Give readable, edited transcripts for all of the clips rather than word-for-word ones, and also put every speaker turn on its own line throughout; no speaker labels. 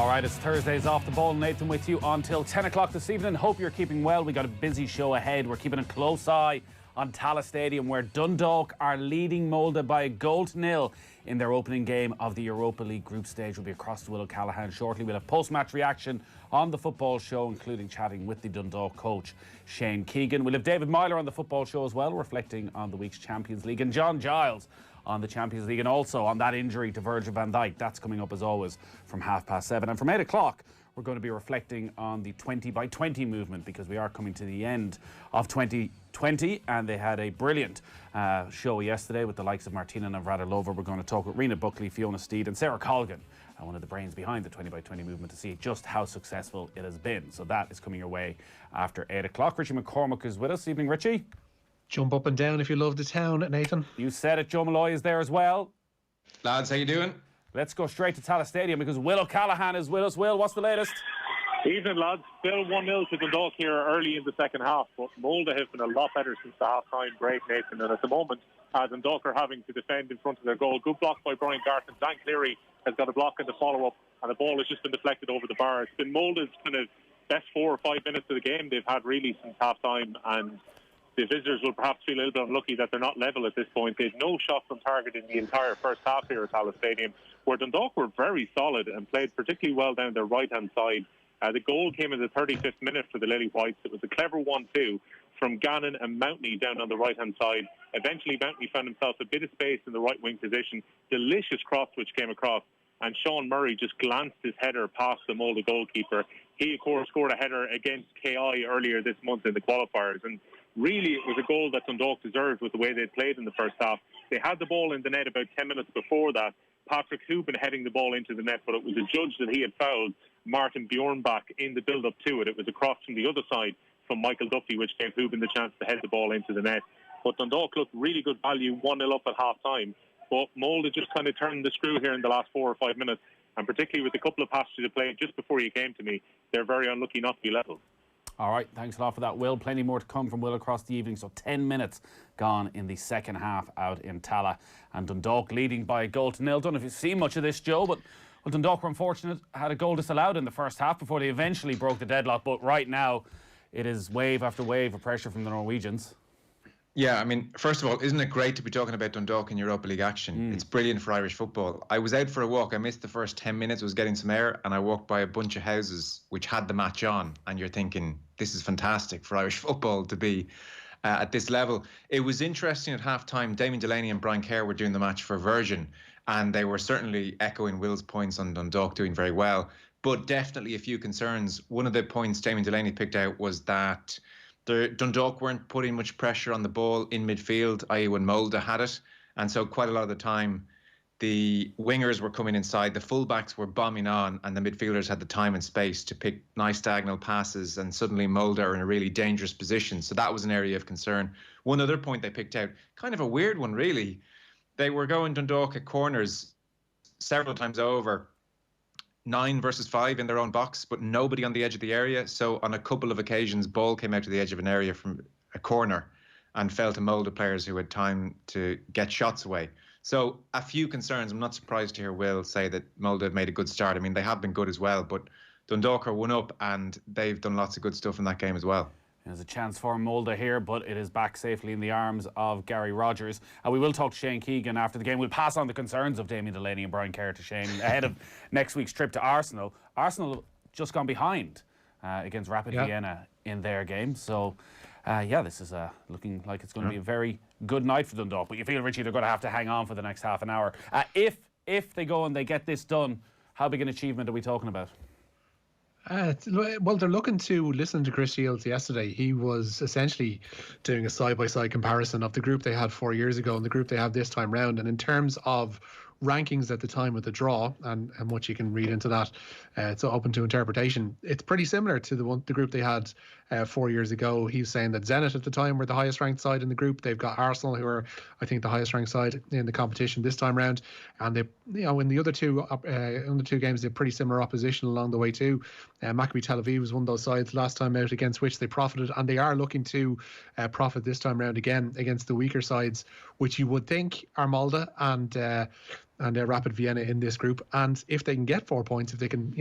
All right, it's Thursday's Off the Ball. Nathan with you until 10 o'clock this evening. Hope you're keeping well. We got a busy show ahead. We're keeping a close eye on Tallaght Stadium, where Dundalk are leading Molde by 1-0 in their opening game of the Europa League group stage. We'll be across to Will O'Callaghan shortly. We'll have post-match reaction on the football show, including chatting with the Dundalk coach, Shane Keegan. We'll have David Myler on the football show as well, reflecting on the week's Champions League, and John Giles on the Champions League, and also on that injury to Virgil van Dijk. That's coming up as always from 7:30. And from 8 o'clock, we're going to be reflecting on the 20 by 20 movement, because we are coming to the end of 2020, and they had a brilliant show yesterday with the likes of Martina Navratilova. We're going to talk with Rena Buckley, Fiona Steed and Sarah Colgan, one of the brains behind the 20 by 20 movement, to see just how successful it has been. So that is coming your way after 8 o'clock. Richie McCormack is with us. Evening, Richie.
Jump up and down if you love the town, Nathan.
You said it. Joe Molloy is there as well.
Lads, how you doing?
Let's go straight to Tallaght Stadium, because Will O'Callaghan is with us. Will, what's the latest?
Evening, lads. Still 1-0 to Dundalk here early in the second half, but Molde have been a lot better since the half-time break, Nathan. And at the moment, Dundalk are having to defend in front of their goal. Good block by Brian Garton. Dan Cleary has got a block in the follow-up, and the ball has just been deflected over the bar. It's been Molde's kind of best 4 or 5 minutes of the game they've had really since half-time, and the visitors will perhaps feel a little bit unlucky that they're not level at this point. They had no shots on target in the entire first half here at Tallaght Stadium, where Dundalk were very solid and played particularly well down their right-hand side. The goal came in the 35th minute for the Lily Whites. It was a clever 1-2 from Gannon and Mountney down on the right-hand side. Eventually, Mountney found himself a bit of space in the right-wing position. Delicious cross which came across, and Sean Murray just glanced his header past the Molde goalkeeper. He, of course, scored a header against KI earlier this month in the qualifiers, and really it was a goal that Dundalk deserved with the way they played in the first half. They had the ball in the net about 10 minutes before that. Patrick Hoopen heading the ball into the net, but it was a judge that he had fouled Martin Bjornbach in the build-up to it. It was a cross from the other side from Michael Duffy, which gave Hoopen the chance to head the ball into the net. But Dundalk looked really good value, 1-0 up at half-time. But Molde just kind of turned the screw here in the last 4 or 5 minutes, and particularly with the couple of passes they played just before you came to me, they're very unlucky not to be level.
All right, thanks a lot for that, Will. Plenty more to come from Will across the evening. So 10 minutes gone in the second half out in Tallaght, and Dundalk leading by 1-0. Don't know if you've seen much of this, Joe, but Dundalk were unfortunate, had a goal disallowed in the first half before they eventually broke the deadlock. But right now, it is wave after wave of pressure from the Norwegians.
Yeah, I mean, first of all, isn't it great to be talking about Dundalk in Europa League action? It's brilliant for Irish football. I was out for a walk. I missed the first 10 minutes, was getting some air, and I walked by a bunch of houses which had the match on, and you're thinking, this is fantastic for Irish football to be at this level. It was interesting at half-time, Damien Delaney and Brian Kerr were doing the match for Virgin, and they were certainly echoing Will's points on Dundalk doing very well, but definitely a few concerns. One of the points Damien Delaney picked out was that Dundalk weren't putting much pressure on the ball in midfield, i.e. when Molde had it. And so quite a lot of the time, the wingers were coming inside, the fullbacks were bombing on, and the midfielders had the time and space to pick nice diagonal passes, and suddenly Molde are in a really dangerous position. So that was an area of concern. One other point they picked out, kind of a weird one really, they were going Dundalk at corners several times over, 9 versus 5 in their own box, but nobody on the edge of the area. So on a couple of occasions, ball came out to the edge of an area from a corner and fell to Molde players who had time to get shots away. So a few concerns. I'm not surprised to hear Will say that Molde have made a good start. I mean, they have been good as well, but Dundalk are 1-up, and they've done lots of good stuff in that game as well.
There's a chance for Molde here, but it is back safely in the arms of Gary Rogers. And we will talk to Shane Keegan after the game. We'll pass on the concerns of Damien Delaney and Brian Kerr to Shane ahead of next week's trip to Arsenal. Arsenal just gone behind against Rapid Vienna in their game. So, this is looking like it's going to be a very good night for Dundalk. But you feel, Richie, they're going to have to hang on for the next half an hour. If they go and they get this done, how big an achievement are we talking about?
Well, they're looking to listen to Chris Shields yesterday. He was essentially doing a side-by-side comparison of the group they had 4 years ago and the group they have this time round. And in terms of rankings at the time of the draw, and how much you can read into that, it's open to interpretation. It's pretty similar to the group they had 4 years ago. He's saying that Zenit at the time were the highest ranked side in the group. They've got Arsenal, who are, I think, the highest ranked side in the competition this time round. And they, in the other two games, they have pretty similar opposition along the way too. Maccabi Tel Aviv was one of those sides last time out against which they profited, and they are looking to profit this time round again against the weaker sides, which you would think are Molde and and Rapid Vienna in this group. And if they can get 4 points, if they can,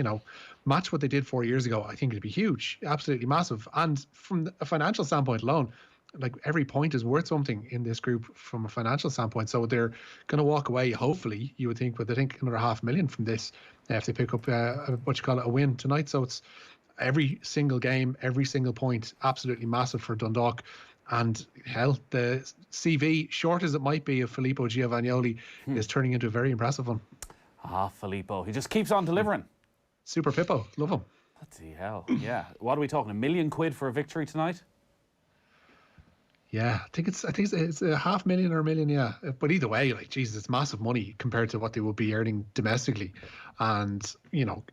match what they did 4 years ago, I think it'd be huge, absolutely massive. And from a financial standpoint alone, like every point is worth something in this group from a financial standpoint. So they're going to walk away, hopefully, you would think, with I think another 500,000 from this if they pick up a win tonight. So it's every single game, every single point, absolutely massive for Dundalk. And hell, the CV, short as it might be, of Filippo Giovannioli is turning into a very impressive one.
Filippo, he just keeps on delivering.
Super Pippo, love him.
Bloody hell, yeah. What are we talking? £1 million for a victory tonight?
Yeah, I think it's 500,000 or $1 million, yeah. But either way, like, Jesus, it's massive money compared to what they would be earning domestically. And,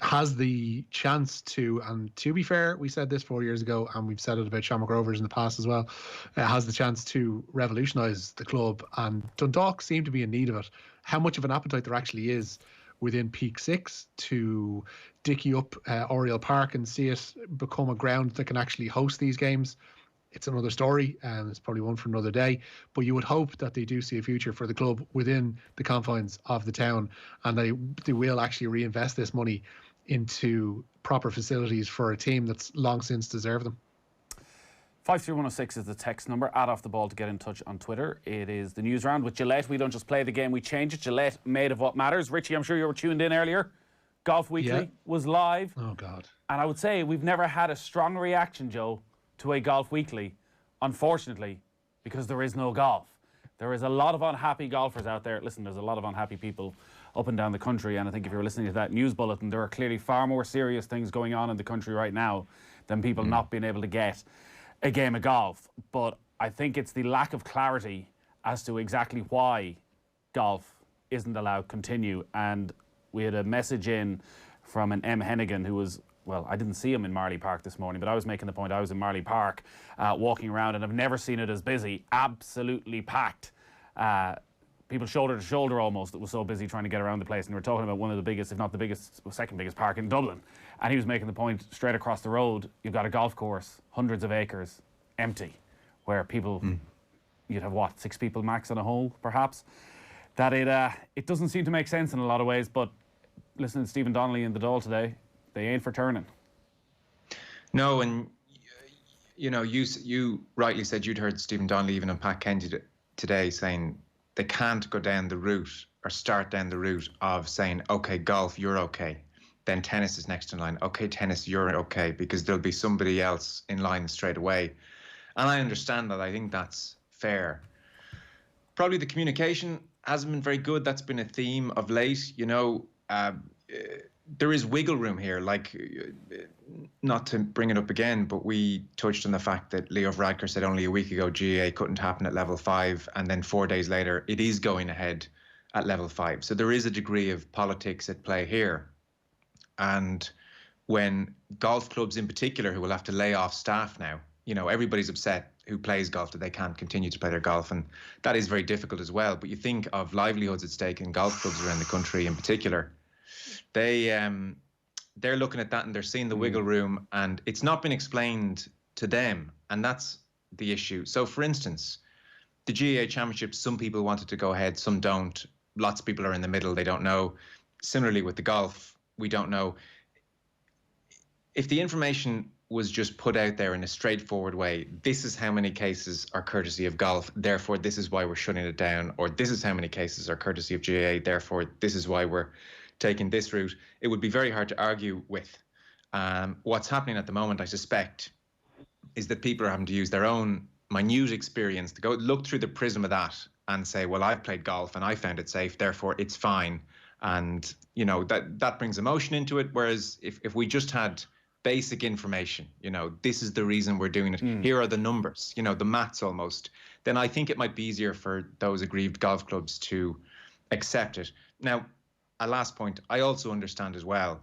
has the chance to, and to be fair, we said this 4 years ago, and we've said it about Shamrock Rovers in the past as well, has the chance to revolutionise the club. And Dundalk seem to be in need of it. How much of an appetite there actually is within Peak 6 to dicky up Oriel Park and see it become a ground that can actually host these games, it's another story, and it's probably one for another day. But you would hope that they do see a future for the club within the confines of the town, and they will actually reinvest this money into proper facilities for a team that's long since deserved them.
53106 is the text number. Add off the ball to get in touch on Twitter. It is the news round with Gillette. We don't just play the game, we change it. Gillette, made of what matters. Richie, I'm sure you were tuned in earlier. Golf Weekly was live.
Oh, God.
And I would say we've never had a strong reaction, Joe, to a Golf Weekly, unfortunately, because there is no golf. There is a lot of unhappy golfers out there. Listen, there's a lot of unhappy people up and down the country, and I think if you're listening to that news bulletin, there are clearly far more serious things going on in the country right now than people not being able to get a game of golf. But I think it's the lack of clarity as to exactly why golf isn't allowed to continue. And we had a message in from an M. Hennigan who was, well, I didn't see him in Marley Park this morning, but I was making the point I was in Marley Park walking around, and I've never seen it as busy, absolutely packed. People shoulder to shoulder almost. It was so busy trying to get around the place. And we were talking about one of the biggest, if not the biggest, second biggest park in Dublin. And he was making the point, straight across the road, you've got a golf course, hundreds of acres, empty, where people, you'd have what, 6 people max on a hole, perhaps? That it doesn't seem to make sense in a lot of ways, but listening to Stephen Donnelly in the Dáil today, they ain't for turning.
No, and you rightly said you'd heard Stephen Donnelly even on Pat Kenty today saying they can't go down the route or start down the route of saying, okay, golf, you're okay. Then tennis is next in line. Okay, tennis, you're okay, because there'll be somebody else in line straight away. And I understand that. I think that's fair. Probably the communication hasn't been very good. That's been a theme of late. There is wiggle room here, like, not to bring it up again, but we touched on the fact that Leo Varadkar said only a week ago GAA couldn't happen at level 5, and then 4 days later it is going ahead at level 5. So there is a degree of politics at play here. And when golf clubs in particular, who will have to lay off staff now, everybody's upset who plays golf that they can't continue to play their golf, and that is very difficult as well. But you think of livelihoods at stake in golf clubs around the country in particular. They're looking at that and they're seeing the wiggle room, and it's not been explained to them, and that's the issue. So, for instance, the GAA Championships, some people wanted to go ahead, some don't. Lots of people are in the middle, they don't know. Similarly with the golf, we don't know. If the information was just put out there in a straightforward way, this is how many cases are courtesy of golf, therefore this is why we're shutting it down, or this is how many cases are courtesy of GAA, therefore this is why we're taking this route, it would be very hard to argue with. What's happening at the moment, I suspect, is that people are having to use their own minute experience to go look through the prism of that and say, well, I've played golf and I found it safe, therefore it's fine. And, that brings emotion into it. Whereas if we just had basic information, this is the reason we're doing it, here are the numbers, the maths almost, then I think it might be easier for those aggrieved golf clubs to accept it. Now, a last point, I also understand as well,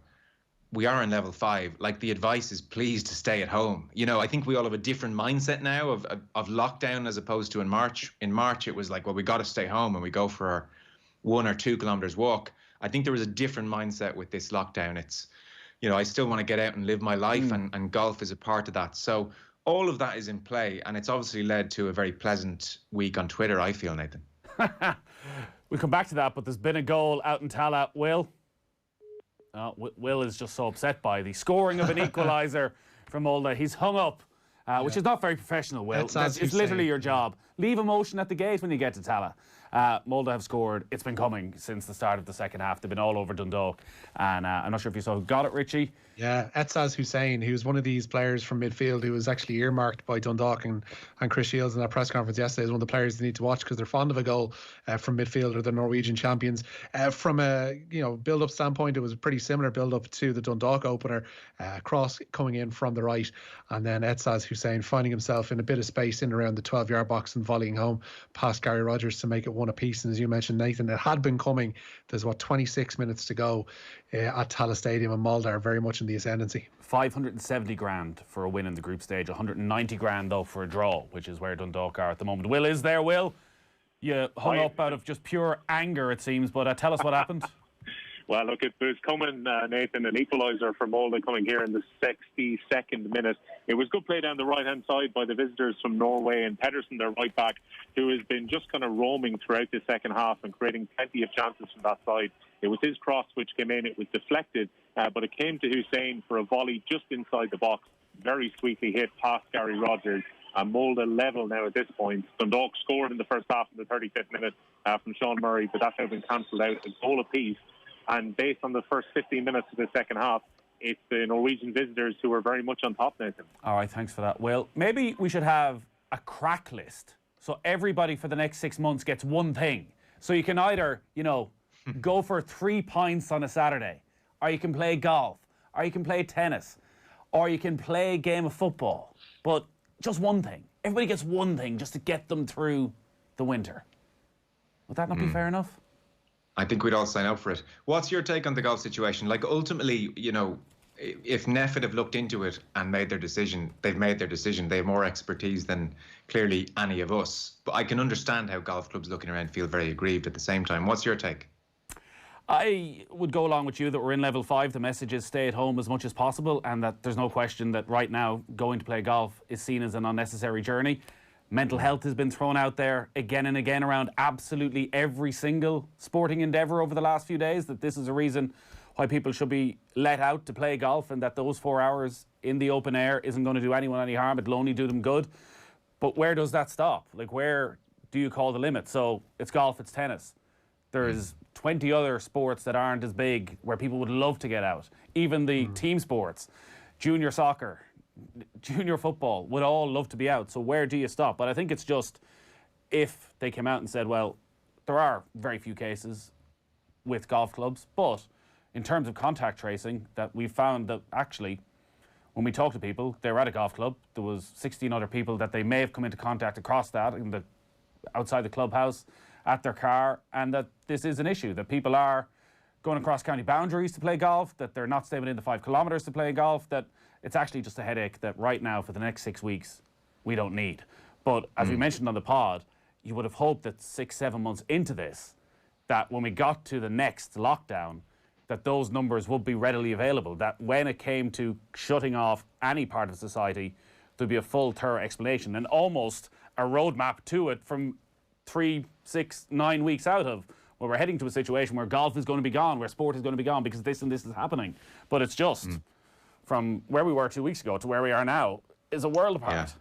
we are in level 5. Like, the advice is please to stay at home. I think we all have a different mindset now of lockdown as opposed to in March. In March, it was like, well, we got to stay home and we go for our 1 or 2 kilometers walk. I think there was a different mindset with this lockdown. It's, I still want to get out and live my life, and golf is a part of that. So all of that is in play, and it's obviously led to a very pleasant week on Twitter, I feel, Nathan.
We'll come back to that, but there's been a goal out in Tallaght. Will? Will is just so upset by the scoring of an equaliser from Molde. He's hung up, which is not very professional, Will. It's literally your job. Leave emotion at the gate when you get to Tallaght. Molde have scored. It's been coming since the start of the second half. They've been all over Dundalk. And I'm not sure if you saw who got it, Richie.
Yeah, Etzaz Hussein, he was one of these players from midfield who was actually earmarked by Dundalk and Chris Shields in that press conference yesterday as one of the players they need to watch because they're fond of a goal from midfield. Or the Norwegian champions. From a build-up standpoint, it was a pretty similar build-up to the Dundalk opener. Cross coming in from the right, and then Etzaz Hussein finding himself in a bit of space in around the 12-yard box and volleying home past Gary Rogers to make it one apiece. And as you mentioned, Nathan, it had been coming. There's 26 minutes to go at Tallaght Stadium, and Molde are very much in the ascendancy.
570 grand for a win in the group stage, 190 grand though for a draw, which is where Dundalk are at the moment. Will is there, Will? You hung up out of just pure anger, it seems, but tell us what happened.
Well, look, it was coming, Nathan, an equaliser for Molde coming here in the 62nd minute. It was good play down the right-hand side by the visitors from Norway, and Pedersen, their right back, who has been just kind of roaming throughout the second half and creating plenty of chances from that side. It was his cross which came in. It was deflected, but it came to Hussein for a volley just inside the box. Very sweetly hit past Gary Rogers. And Molde level now at this point. Dundalk scored in the first half in the 35th minute from Sean Murray, but that's now been cancelled out. A goal apiece. And based on the first 15 minutes of the second half, it's the Norwegian visitors who are very much on top, Nathan.
All right, thanks for that. Well, maybe we should have a crack list. So everybody for the next 6 months gets one thing. So you can either, go for 3 pints on a Saturday, or you can play golf, or you can play tennis, or you can play a game of football. But just one thing. Everybody gets one thing just to get them through the winter. Would that not be fair enough?
I think we'd all sign up for it. What's your take on the golf situation? Like, ultimately, if Neffet have looked into it and made their decision, they've made their decision. They have more expertise than clearly any of us. But I can understand how golf clubs looking around feel very aggrieved at the same time. What's your take?
I would go along with you that we're in level 5. The message is stay at home as much as possible, and that there's no question that right now going to play golf is seen as an unnecessary journey. Mental health has been thrown out there again and again around absolutely every single sporting endeavour over the last few days, that this is a reason why people should be let out to play golf, and that those 4 hours in the open air isn't going to do anyone any harm. It'll only do them good. But where does that stop? Like, where do you call the limit? So it's golf, it's tennis. There's 20 other sports that aren't as big where people would love to get out. Even the team sports, junior soccer, junior football would all love to be out. So where do you stop? But I think it's just if they came out and said, well, there are very few cases with golf clubs, but in terms of contact tracing, that we've found that actually when we talk to people, they were at a golf club, there was 16 other people that they may have come into contact across that outside the clubhouse, at their car, and that this is an issue, that people are going across county boundaries to play golf, that they're not staying within the 5 kilometres to play golf, that it's actually just a headache that right now for the next 6 weeks we don't need. But as we mentioned on the pod, you would have hoped that 6-7 months into this, that when we got to the next lockdown, that those numbers would be readily available, that when it came to shutting off any part of society, there'd be a full, thorough explanation and almost a roadmap to it from 3, 6, 9 weeks out of, where we're heading to a situation where golf is going to be gone, where sport is going to be gone because this and this is happening. But it's just from where we were 2 weeks ago to where we are now is a world apart.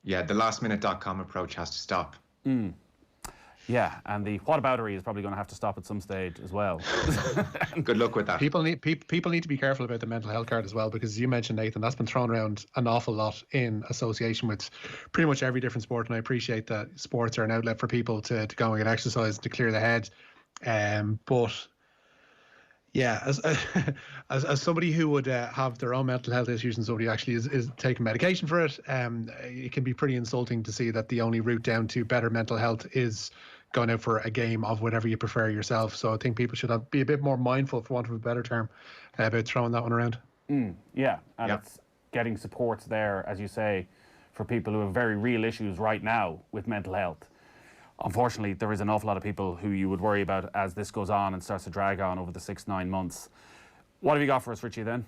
Yeah, the lastminute.com approach has to stop.
Yeah, and the whataboutery is probably going to have to stop at some stage as well.
Good luck with that.
People need to be careful about the mental health card as well, because as you mentioned, Nathan, that's been thrown around an awful lot in association with pretty much every different sport. And I appreciate that sports are an outlet for people to go and get exercise, to clear the head. But yeah, as somebody who would have their own mental health issues and somebody who actually is taking medication for it, it can be pretty insulting to see that the only route down to better mental health is going out for a game of whatever you prefer yourself. So I think people should be a bit more mindful, for want of a better term, about throwing that one around.
It's getting supports there, as you say, for people who have very real issues right now with mental health. Unfortunately, there is an awful lot of people who you would worry about as this goes on and starts to drag on over the 6-9 months. What have you got for us, Richie, then?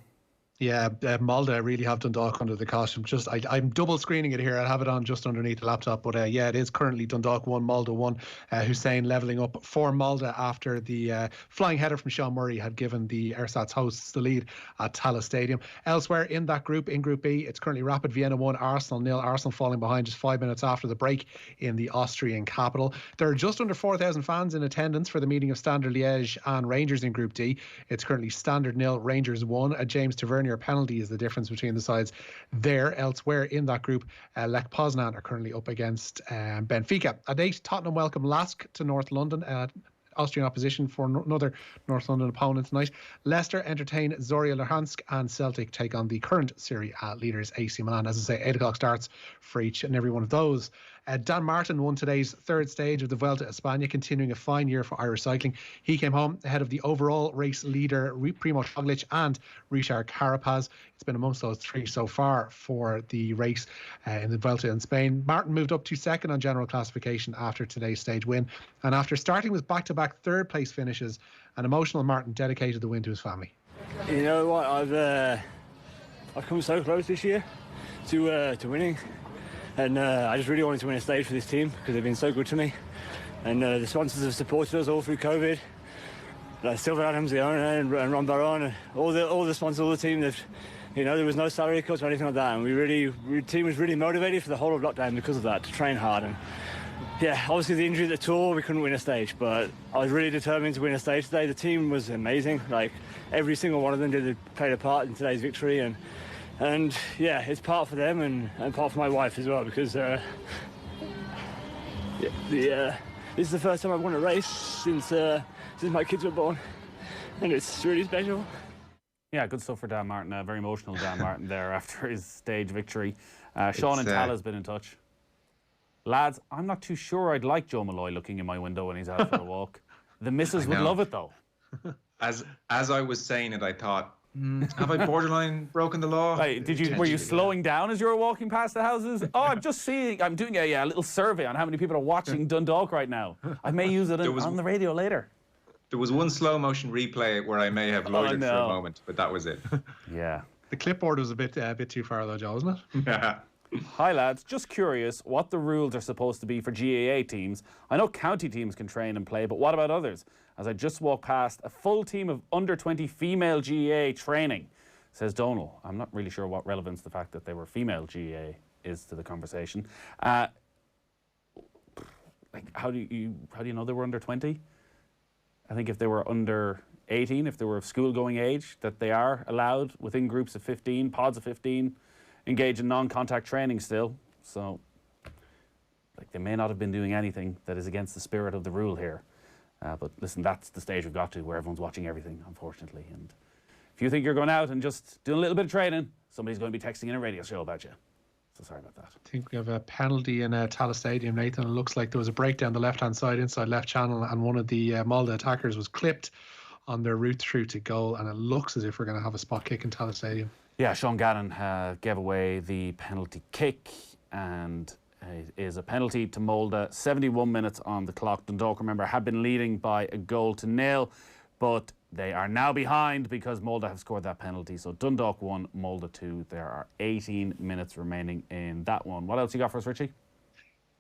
Yeah, Molde really have Dundalk under the cosh. I'm double screening it here. I have it on just underneath the laptop. But yeah, it is currently Dundalk 1, Molde 1. Hussein levelling up for Molde after the flying header from Sean Murray had given the Ersatz hosts the lead at Tallaght Stadium. Elsewhere in that group, in Group B, it's currently Rapid Vienna 1, Arsenal 0. Arsenal falling behind just 5 minutes after the break in the Austrian capital. There are just under 4,000 fans in attendance for the meeting of Standard Liège and Rangers in Group D. It's currently Standard 0, Rangers 1. A James Tavernier penalty is the difference between the sides there. Elsewhere in that group, Lech Poznan are currently up against Benfica. At 8, Tottenham welcome Lask to North London. Austrian opposition for another North London opponent tonight. Leicester entertain Zorya Luhansk, and Celtic take on the current Serie A leaders AC Milan. As I say, 8 o'clock starts for each and every one of those. Dan Martin won today's third stage of the Vuelta a España, continuing a fine year for Irish cycling. He came home ahead of the overall race leader Primož Roglič and Richard Carapaz. It's been amongst those three so far for the race in the Vuelta in Spain. Martin moved up to second on general classification after today's stage win, and after starting with back-to-back third place finishes, an emotional Martin dedicated the win to his family.
You know what, I've come so close this year to winning. And I just really wanted to win a stage for this team because they've been so good to me. And the sponsors have supported us all through COVID. Like Silver Adams, the owner, and Ron Baron, and all the sponsors, all the team. There was no salary cuts or anything like that. And the team was really motivated for the whole of lockdown because of that, to train hard. And yeah, obviously the injury at the tour, we couldn't win a stage, but I was really determined to win a stage today. The team was amazing. Like every single one of them played a part in today's victory. And yeah, it's part for them and part for my wife as well, because this is the first time I've won a race since my kids were born, and it's really special.
Yeah, good stuff for Dan Martin. Very emotional Dan Martin there after his stage victory. Sean and Tallah's been in touch. Lads, I'm not too sure I'd like Joe Molloy looking in my window when he's out for a walk. The missus would love it though.
As I was saying it, I thought, have I borderline broken the law?
Were you slowing down as you were walking past the houses? Oh, I'm doing a little survey on how many people are watching Dundalk right now. I may use it on the radio later.
There was one slow motion replay where I may have loitered for a moment, but that was it.
Yeah.
The clipboard was a bit too far though, Joe, wasn't it?
Yeah.
Hi lads, just curious what the rules are supposed to be for GAA teams. I know county teams can train and play, but what about others? As I just walked past a full team of under 20 female GAA training, says Donal. I'm not really sure what relevance the fact that they were female GAA is to the conversation. How do you know they were under 20? I think if they were under 18, if they were of school-going age, that they are allowed within groups of 15, pods of 15, engage in non-contact training still. So, they may not have been doing anything that is against the spirit of the rule here. But listen, that's the stage we've got to, where everyone's watching everything, unfortunately. And if you think you're going out and just doing a little bit of training, somebody's going to be texting in a radio show about you. So sorry about that.
I think we have a penalty in Tallaght Stadium, Nathan. It looks like there was a break down the left-hand side, inside left channel, and one of the Molde attackers was clipped on their route through to goal, and it looks as if we're going to have a spot kick in Tallaght Stadium. Yeah,
Sean Gannon gave away the penalty kick, and it is a penalty to Molde. 71 minutes on the clock. Dundalk, remember, had been leading by a 1-0, but they are now behind because Molde have scored that penalty. So Dundalk 1, Molde 2. There are 18 minutes remaining in that one. What else you got for us, Richie?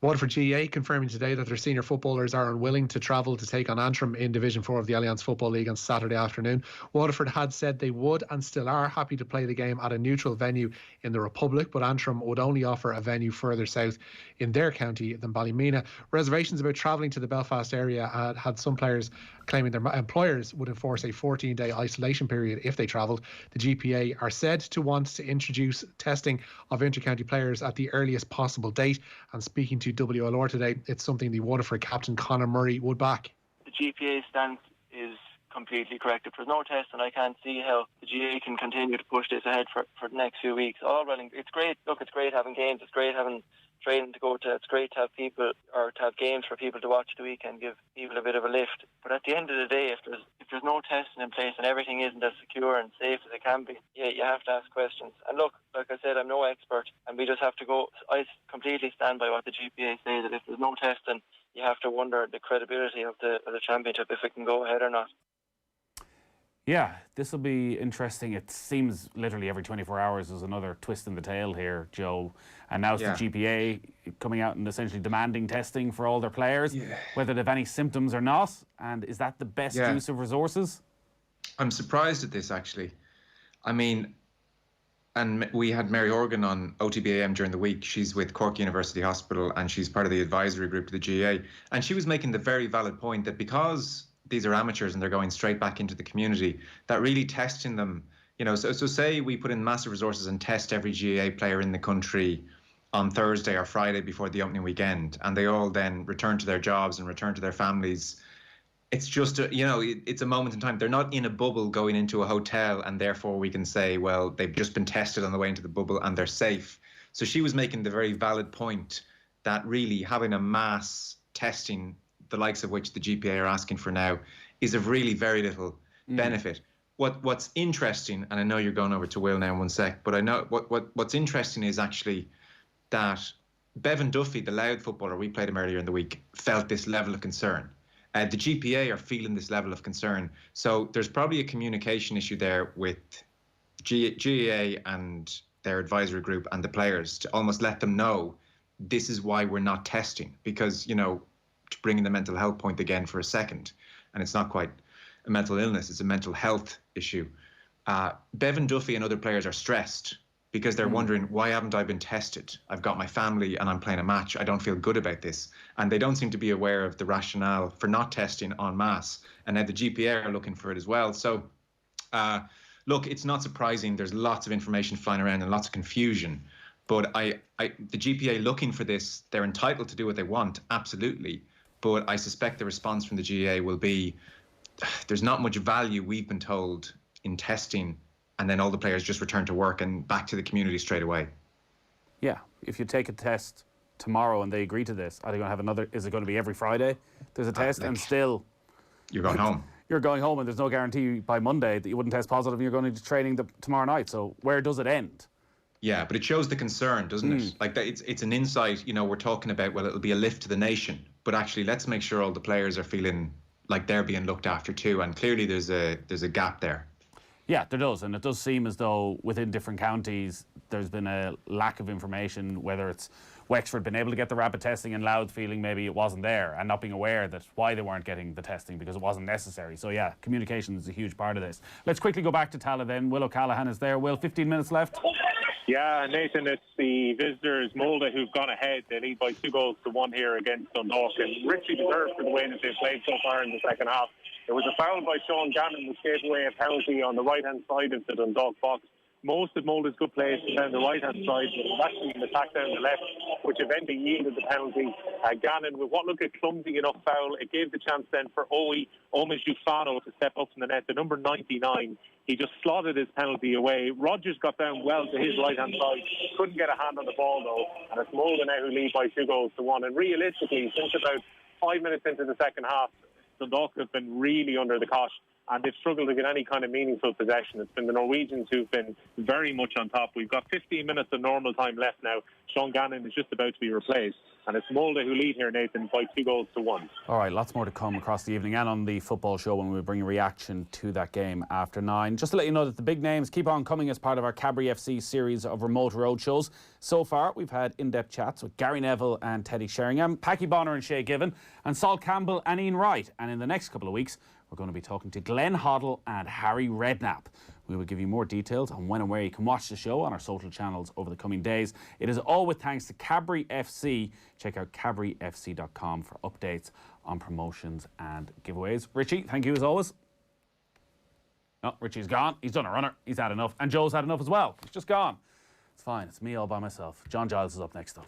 Waterford GAA confirming today that their senior footballers are unwilling to travel to take on Antrim in Division 4 of the Alliance Football League on Saturday afternoon. Waterford had said they would and still are happy to play the game at a neutral venue in the Republic, but Antrim would only offer a venue further south in their county than Ballymena. Reservations about travelling to the Belfast area had some players claiming their employers would enforce a 14-day isolation period if they travelled. The GPA are said to want to introduce testing of inter-county players at the earliest possible date, and speaking to WLR today, it's something the Waterford captain Conor Murray would back.
The GPA stance is completely correct. If there's no test, and I can't see how the GAA can continue to push this ahead for the next few weeks. It's great. Look, it's great having games. It's great having training to go to. It's great to have people, or to have games for people to watch the weekend, give people a bit of a lift. But at the end of the day, if there's no testing in place and everything isn't as secure and safe as it can be, yeah, you have to ask questions. And look, like I said, I'm no expert, and we just have to go. I completely stand by what the GPA say, that if there's no testing, you have to wonder the credibility of the championship, if it can go ahead or not.
Yeah, this will be interesting. It seems literally every 24 hours there's another twist in the tail here, Joe. And now it's the GPA coming out and essentially demanding testing for all their players, whether they have any symptoms or not. And is that the best use of resources?
I'm surprised at this, actually. I mean, and we had Mary Horgan on OTB AM during the week. She's with Cork University Hospital and she's part of the advisory group to the GAA. And she was making the very valid point that because these are amateurs and they're going straight back into the community, that really testing them, so say we put in massive resources and test every GAA player in the country on Thursday or Friday before the opening weekend, and they all then return to their jobs and return to their families. It's just, it's a moment in time. They're not in a bubble going into a hotel, and therefore we can say, well, they've just been tested on the way into the bubble and they're safe. So she was making the very valid point that really having a mass testing, the likes of which the GPA are asking for now, is of really very little benefit. What's interesting, and I know you're going over to Will now in one sec, but I know what's interesting is actually that Bevan Duffy, the Louth footballer, we played him earlier in the week, felt this level of concern. The GPA are feeling this level of concern. So there's probably a communication issue there with GAA and their advisory group and the players to almost let them know this is why we're not testing, because, to bring in the mental health point again for a second, and it's not quite a mental illness, it's a mental health issue. Bevan Duffy and other players are stressed because they're wondering, why haven't I been tested? I've got my family and I'm playing a match. I don't feel good about this. And they don't seem to be aware of the rationale for not testing en masse. And now the GPA are looking for it as well. So, look, it's not surprising. There's lots of information flying around and lots of confusion. But the GPA looking for this, they're entitled to do what they want, absolutely. But I suspect the response from the GAA will be, there's not much value, we've been told, in testing, and then all the players just return to work and back to the community straight away. Yeah,
if you take a test tomorrow and they agree to this, are they going to have another? Is it going to be every Friday there's a test and still
you're going home?
You're going home, and there's no guarantee by Monday that you wouldn't test positive and you're going into training tomorrow night. So where does it end?
Yeah, but it shows the concern, doesn't it? Like that, it's an insight. We're talking about, well, it'll be a lift to the nation, but actually, let's make sure all the players are feeling like they're being looked after too. And clearly, there's a gap there.
Yeah, there does, and it does seem as though within different counties there's been a lack of information. Whether it's Wexford been able to get the rapid testing and Louth feeling maybe it wasn't there and not being aware that why they weren't getting the testing because it wasn't necessary. So yeah, communication is a huge part of this. Let's quickly go back to Tallaght then. Will O'Callaghan is there. Will, 15 minutes left.
Yeah, Nathan, it's the visitors, Molde, who've gone ahead. They lead by 2-1 here against Dundalk, and richly deserved for the way that they've played so far in the second half. There was a foul by Sean Gannon, which gave away a penalty on the right-hand side of the Dundalk box. Most of Molde's good players down the right-hand side, but it was actually an attack down the left, which eventually yielded the penalty. Gannon, with what looked a clumsy enough foul, it gave the chance then for Omid Jufano to step up from the net, the number 99. He just slotted his penalty away. Rogers got down well to his right-hand side, couldn't get a hand on the ball though, and it's Molde now who lead by 2-1. And realistically, since about 5 minutes into the second half, Dundalk have been really under the cosh, and they've struggled to get any kind of meaningful possession. It's been the Norwegians who've been very much on top. We've got 15 minutes of normal time left now. Sean Gannon is just about to be replaced, and it's Molde who lead here, Nathan, by 2-1.
All right, lots more to come across the evening and on the football show when we bring a reaction to that game after 9. Just to let you know that the big names keep on coming as part of our Cabri FC series of remote road shows. So far, we've had in-depth chats with Gary Neville and Teddy Sheringham, Packy Bonner and Shay Given, and Sol Campbell and Ian Wright. And in the next couple of weeks, we're going to be talking to Glenn Hoddle and Harry Redknapp. We will give you more details on when and where you can watch the show on our social channels over the coming days. It is all with thanks to Cabri FC. Check out cabrifc.com for updates on promotions and giveaways. Richie, thank you as always. No, Richie's gone. He's done a runner. He's had enough. And Joe's had enough as well. He's just gone. It's fine. It's me all by myself. John Giles is up next though.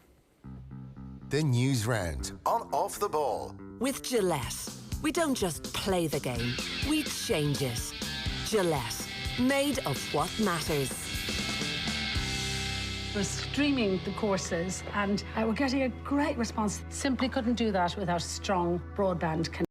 The News Round on Off the Ball.
With Gillette. We don't just play the game, we change it. Gillette, made of what matters.
We're streaming the courses and we're getting a great response. Simply couldn't do that without strong broadband connection.